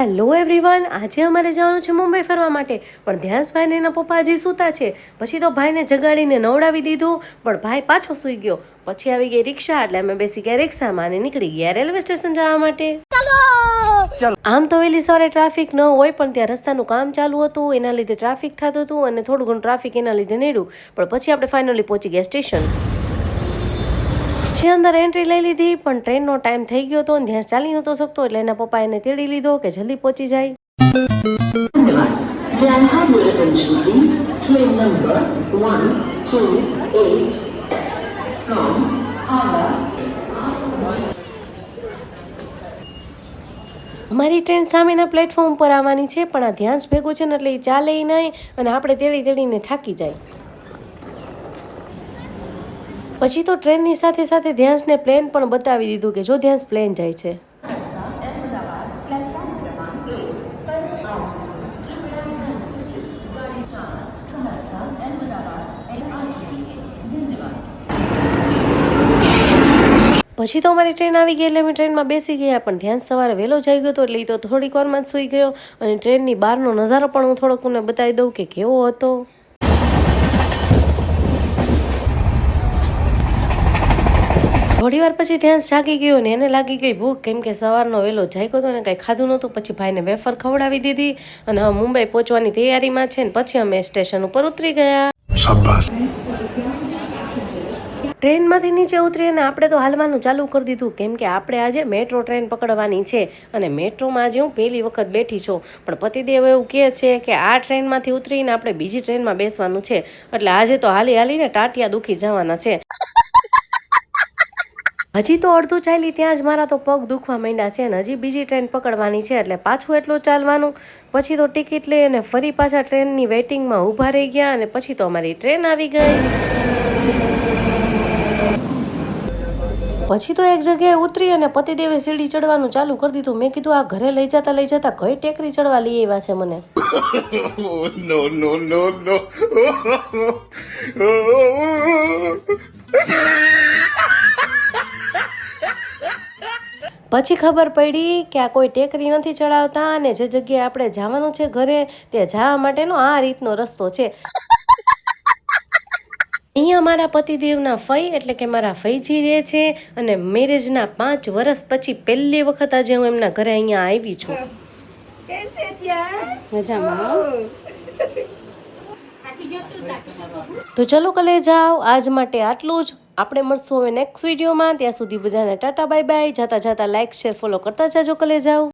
Hello everyone, આજે અમારે જવાનું છે મુંબઈ ફરવા માટે, પણ ધ્યાંસભાઈને એના પપ્પા હજી સૂતા છે. પછી તો ભાઈને જગાડીને નવડાવી દીધું, પણ ભાઈ પાછો સૂઈ ગયો. પછી આવી ગઈ રિક્ષા, એટલે અમે બેસી ગયા રિક્ષામાં અને નીકળી ગયા રેલવે સ્ટેશન જવા માટે. આમ તો વહેલી સવારે ટ્રાફિક ન હોય, પણ ત્યાં રસ્તાનું કામ ચાલુ હતું, એના લીધે ટ્રાફિક થતું હતું અને થોડું ઘણું ટ્રાફિક એના લીધે નડ્યું. પણ પછી આપણે ફાઇનલી પહોંચી ગયા સ્ટેશન. પછી અંદર એન્ટ્રી લઈ લીધી, પણ ટ્રેનનો ટાઈમ થઈ ગયો હતો અને ત્યાં ચાલી નહોતો શકતો, એટલે એના પપ્પા એને તેડી લીધો કે જલ્દી પહોંચી જાય. અમારી ટ્રેન સામેના પ્લેટફોર્મ પર આવવાની છે, પણ આ ધ્યાન ભેગું છે ને એટલે એ ચાલે નહીં અને આપણે તેડીને થાકી જાય. પછી તો ટ્રેનની સાથે સાથે ધ્યાંસને પ્લેન પણ બતાવી દીધું કે જો ધ્યાંસ પ્લેન જાય છે. પછી તો અમારી ટ્રેન આવી ગઈ એટલે અમે ટ્રેનમાં બેસી ગયા, પણ ધ્યાન સવારે વહેલો જઈ ગયો હતો એટલે એ તો થોડીક વારમાં જ સૂઈ ગયો. અને ટ્રેનની બહારનો નજારો પણ હું થોડોક તમને બતાવી દઉં કે કેવો હતો. થોડી વાર પછી ધ્યાન જાગી ગયો ને એને લાગી ગઈ ભૂખ, કેમ કે સવારનો વહેલો જાગ્યો હતો ને કંઈ ખાધું નહોતું. પછી ભાઈને વેફર ખવડાવી દીધી અને હવે મુંબઈ પહોંચવાની તૈયારીમાં છે ને પછી અમે સ્ટેશન ઉપર ઉતરી ગયા. ટ્રેનમાંથી નીચે ઉતરી અને આપણે તો હાલવાનું ચાલુ કરી દીધું, કેમ કે આપણે આજે મેટ્રો ટ્રેન પકડવાની છે અને મેટ્રોમાં આજે હું પહેલી વખત બેઠી છું. પણ પતિદેવ એવું કહે છે કે આ ટ્રેનમાંથી ઉતરીને આપણે બીજી ટ્રેનમાં બેસવાનું છે, એટલે આજે તો હાલીને ટાટિયા દુખી જવાના છે. હજી તો અડધું ચાલી ત્યાં જ મારા તો પગ દુખવા માંડ્યા છે અને હજી બીજી ટ્રેન પકડવાની છે, એટલે પાછું એટલું ચાલવાનું. પછી તો ટિકિટ લઈ અને ફરી પાછા ટ્રેનની વેઇટિંગમાં ઊભા રહી ગયા અને પછી તો અમારી ટ્રેન આવી ગઈ. પછી તો એક જગ્યાએ ઉતરી અને પતિદેવે સીડી ચડવાનું ચાલુ કરી દીધું. મેં કીધું આ ઘરે લઈ જતા કઈ ટેકરી ચડવા લઈ આવ્યા છે મને. પછી ખબર પડી કે આ કોઈ ટેકરી નથી ચડાવતા અને જે જગ્યાએ આપણે જવાનું છે ઘરે, ત્યાં જવા માટેનો આ રીતનો રસ્તો છે. અહીંયા મારા પતિદેવના ફઈ એટલે કે મારા ફઈજી રહે છે અને મેરેજના 5 વર્ષ પછી પહેલી વખત આજે હું એમના ઘરે અહીંયા આવી છું. તો ચલો કલે જાઓ, આજ માટે આટલું જ. આપણે મળશું હવે નેક્સ્ટ વિડીયોમાં. ત્યાં સુધી બધાને ટાટા બાય બાય. જાતા લાઈક શેર ફોલો કરતા જાજો કલે જાઓ.